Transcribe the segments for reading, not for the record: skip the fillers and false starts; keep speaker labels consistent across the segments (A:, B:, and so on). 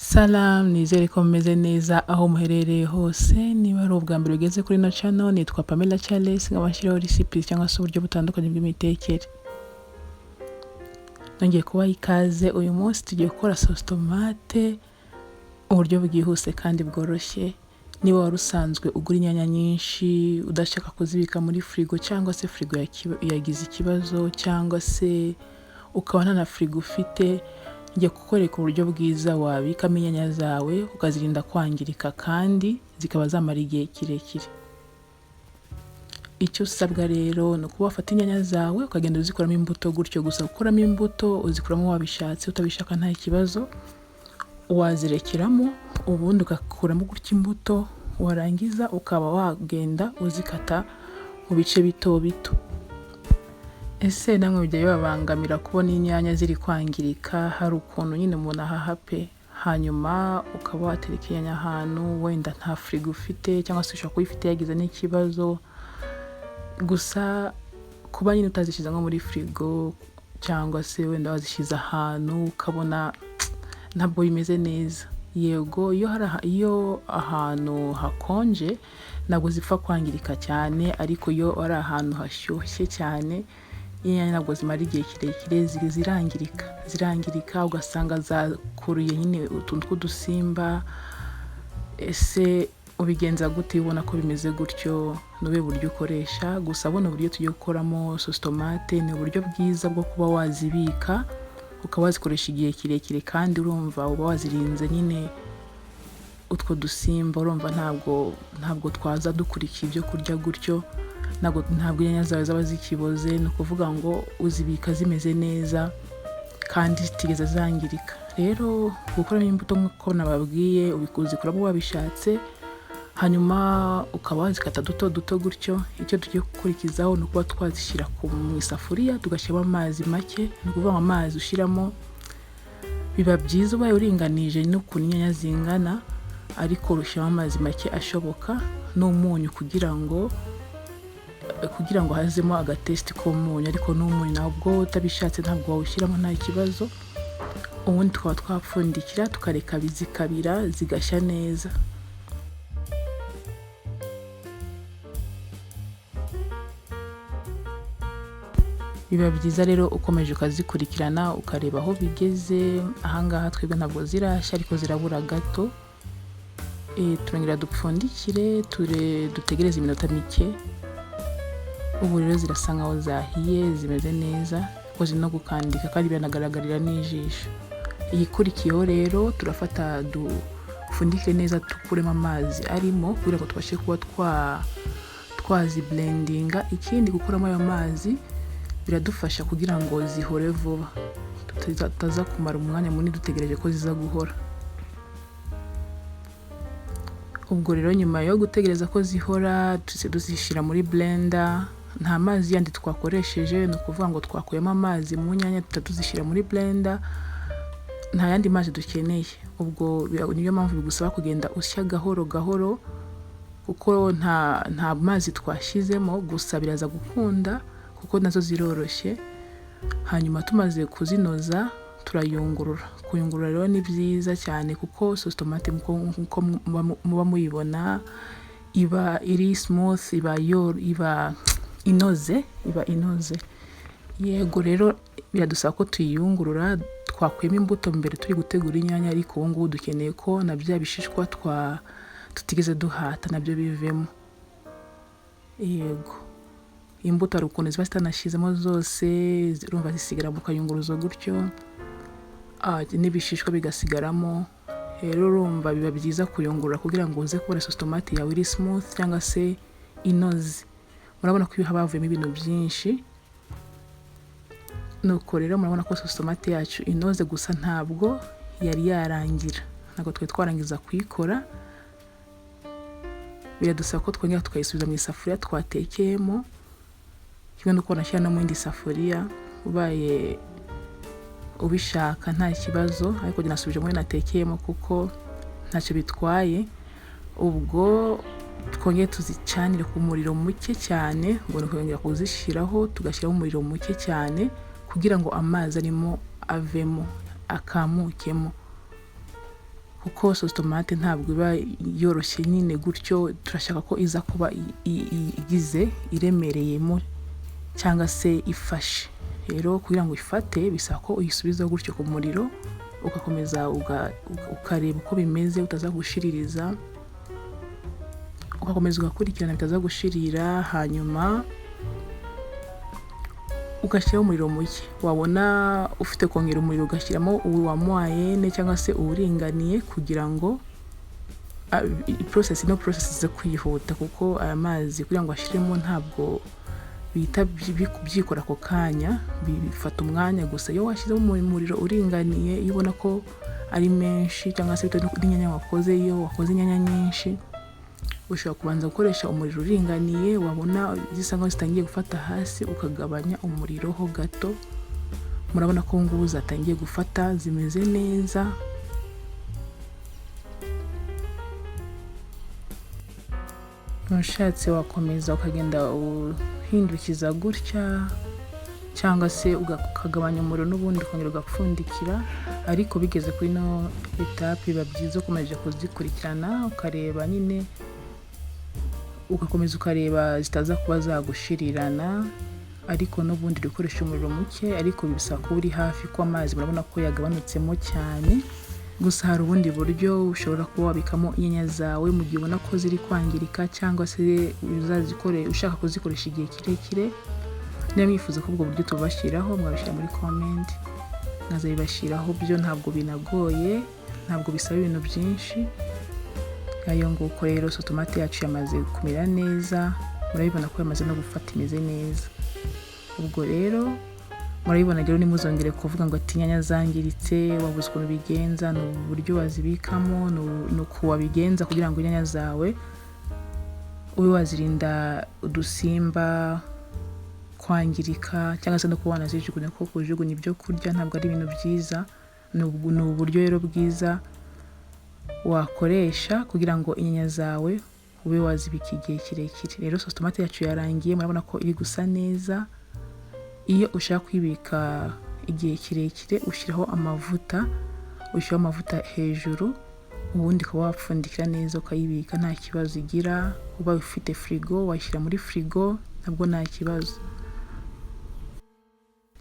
A: Salam, nizere ko mumeze neza aho muherereye hose. Niba ari ubwa mbere ugeze kuri ino channel, nitwa Pamela Charles, nkabashyiraho recipes cyangwa se uburyo butandukanye bw'imitekere. Nongeye kubaha ikaze. Uyu munsi tugiye gukora sauce tomate, uburyo bwihuse kandi bworoshye. Niba wari usanzwe ugura inyanya nyinshi, udashaka kuzibika muri frigo cyangwa se frigo yagize ikibazo, cyangwa se ukaba nta na frigo ufite, njye kukwereka uburyo bwiza wabikamo inyanya zawe ukazirinda kwangirika kandi zikaba zamara igihe kirekire. Icyo usabwa rero ni ukuba wafata inyanya zawe ukagenda uzikuramo imbuto gutyo gusa. Gukuramo imbuto uzikuramo wabishatse, utabishaka nta kibazo, wazirekeramo ubundi ugakuramo gutya imbuto, warangiza ukaba wagenda uzikata mu bice bito bito. Ese namwe bijya bibabangamira kubona inyanya ziri kwangirika? Hari ukuntu nyine umuntu ahaha pe, hanyuma ukaba watereka inyanya ahantu wenda nta frigo ufite, cyangwa se ushobora kuyifite yagize n'ikibazo, gusa kuba nyine utazishyize nko muri frigo cyangwa se wenda wazishyize ahantu ukabona ntabwo bimeze neza. Yego, iyo ahantu hakonje ntabwo zipfa kwangirika cyane, ariko iyo ari ahantu hashyushye cyane inyanya ntabwo zimara igihe kirekire, zirangirika ugasanga zakuruye nyine utuntu tw'udusimba. Ese ubigenza gute ubona ko bimeze gutyo? Nube buryo ukoresha, gusa buno buryo tugiye gukoramo sauce tomate ni uburyo bwiza bwo kuba wazibika ukaba wazikoresha igihe kirekire, kandi urumva uba wazirinze nyine utwo dusimba. Urumva ntabwo twaza dukurikiye ibyo kurya gutyo, ntabwo inyanya zawe zaba zikiboze. Ni ukuvuga ngo uzibika zimeze neza kandi zitigeze zangirika. Rero gukuramo imbuto nk'uko nababwiye, uzikuramo wabishatse, hanyuma ukaba wazikata duto duto gutyo. Icyo tugiye gukurikizaho ni ukuba twazishyira mu isafuriya tugashyiramo amazi make. Ni ukuvuga ngo amazi ushyiramo biba byiza ubaye uringanije n'ukuntu inyanya zingana, ariko ushyiramo amazi make ashoboka n'umunyu kugira ngo hazemo agatesti k'umunyu, ariko n'umunyu nabwo utabishatse ntabwo wawushyiramo nta kibazo. Ubundi tukaba twapfundikira tukareka zikabira zigashya neza. Biba byiza rero ukomeje ukazikurikirana ukareba aho bigeze. Ahangaha twebwe ntabwo zirashya ariko zirabura gato. Turongera dupfundikire dutegereze iminota mike. Ubu rero zirasa nkaho zahiye, zimeze neza, kuko ziri no gukandika kandi biranagaragarira n'ijisho. Igikurikiyeho rero turafata dupfundike neza, dukuremo amazi arimo kugira ngo tubashe kuba twaziblendinga. Ikindi gukuramo ayo mazi biradufasha kugira ngo zihore vuba, tutaza kumara umwanya munini dutegereje ko ziza guhora. Ubwo rero nyuma yo gutegereza ko zihora, duzishyira muri blender. Nta mazi yandi twakoresheje, ni ukuvuga ngo twakuyemo amazi mu nyanya tutazishyira muri blender, nta yandi mazi dukeneye. Ubwo niyo mpamvu bigusaba kugenda usya gahoro gahoro, kuko nta mazi twashyizemo, gusa biraza gukunda kuko nazo ziroroshye. Hanyuma tumaze kuzinoza turayungurura. Kuyungurura rero ni byiza cyane kuko sauce tomate nkuko muba muyibona iba iri smooth, iba inoze. Yego, rero biradusaba ko tuyiyungurura. Twakuyemo imbuto mbere turi gutegura inyanya, ariko ubu ngubu dukeneye ko na bya bishishwa tutigeze duhata nabyo bivemo. Yego, imbuto hari ukuntu ziba zitanashyizemo zose, urumva zisigara mu kayunguruzo gutyo, n'ibishishwa bigasigaramo. Rero urumva biba byiza kuyungurura kugira ngo uze kubona sauce tomate yawe iri smooth cyangwa se inoze. Murabona ko haba havuyemo ibintu byinshi, nuko rero murabona ko sauce tomate yacu inoze, gusa ntabwo yari yarangira, ntabwo twarangiza kuyikora. Biradusaba ko twongera tukayisubiza mu isafuriya twatekeyemo, kimwe nuko nashyira no mu yindi safuriya. Ubaye ubishaka nta kibazo, ariko njye nasubije muri natekeyemo kuko ntacyo bitwaye. Ubwo twongeye tuzicanire ku muriro muke cyane, ngo twongera kuzishyiraho tugashyiraho umuriro muke cyane kugira ngo amazi arimo avemo akamukemo. kuko sauce tomate ntabwo iba yoroshye nyine gutyo, turashaka ko iza kuba igize iremereyemo cyangwa se ifashe. Rero kugira ngo ifate bisaba ko uyisubiza gutyo ku muriro, ugakomeza ukareba uko bimeze, utaza gushiririza, ugakomeza ugakurikirana bitaza gushirira, hanyuma ugashyiraho umuriro muke. Wabona ufite kongera umuriro ugashyiramo uwa moyenne cyangwa se uwuringaniye, kugira ngo process ize kwihuta, kuko aya mazi kugira ngo ashiremo ntabwo bihita byikora ako kanya, bifata umwanya gusa. Iyo washyizeho umuriro uringaniye, iyo ubona ko ari menshi cyangwa se bitewe n'inyanya wakoze, iyo wakoze inyanya nyinshi ushobora kubanza gukoresha umuriro uringaniye, wabona zisa nkaho zitangiye gufata hasi ukagabanya umuriro ho gato. Murabona ko ngubu zatangiye gufata, zimeze neza. Ushatse wakomeza ukagenda uhindukiza gutya, cyangwa se ukagabanya umuriro n'ubundi ukongera ugapfundikira. Ariko bigeze kuri no etape biba byiza ukomeje kuzikurikirana, ukareba nyine, ugakomeza ukareba zitaza kuba zagushirirana. Ariko n'ubundi dukoresha umuriro muke, ariko bisaba ko uri hafi, ko amazi murabona ko yagabanutsemo cyane. Gusa hari ubundi buryo ushobora kuba wabikamo inyanya zawe mu gihe ubona ko ziri kwangirika, cyangwa se ushaka kuzikoresha igihe kirekire. Niba mwifuza ko ubwo buryo tubashyiraho, mwabishyira muri comment, nkazabibashyiraho. Byo ntabwo binagoye, ntabwo bisaba ibintu byinshi. Ayo nguko rero sauce tomate yacu yamaze kumera neza, murabibona ko yamaze no gufata, imeze neza. Ubwo rero murabibona rero, nimuzongere kuvuga ngo ati inyanya zangiritse, wabuze ukuntu bigenza. Ni uburyo wazibikamo, ni uko wabigenza kugira ngo inyanya zawe ube wazirinda udusimba, kwangirika, cyangwa se no kuba wanazijugunya, kuko kujugunya ibyo kurya ntabwo ari ibintu byiza. Ni uburyo rero bwiza wakoresha kugira ngo inyanya zawe ube wazibika igihe kirekire. Rero sauce tomate yacu yarangiye, murabona ko iri gusa neza. Iyo ushaka kwibika igihe kirekire, ushyiraho amavuta hejuru, ubundi ukaba wapfundikira neza ukayibika nta kibazo igira. Uba ufite frigo, washyira muri frigo, ntabwo nta kibazo.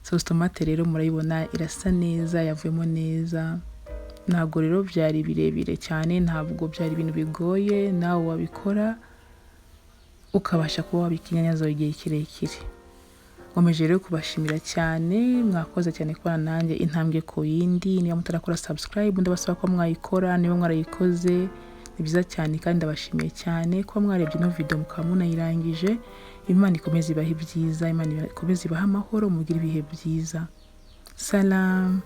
A: Sauce tomate rero murayibona irasa neza, yavuyemo neza. Ntabwo rero byari birebire cyane, ntabwo byari ibintu bigoye. Nawe wabikora ukabasha kuba wabika inyanya zawe igihe kirekire. Nkomeje rero kubashimira cyane, mwakoze cyane kubana nanjye intambwe ku yindi. Niba mutarakora subscribe, ndabasaba ko mwayikora. Niba mwarayikoze ni byiza cyane, kandi ndabashimiye cyane ko mwarebye ino video mukaba munayirangije. Imana ikomeze ibahe ibyiza, Imana ikomeze ibahe amahoro, mugire ibihe byiza. Salam.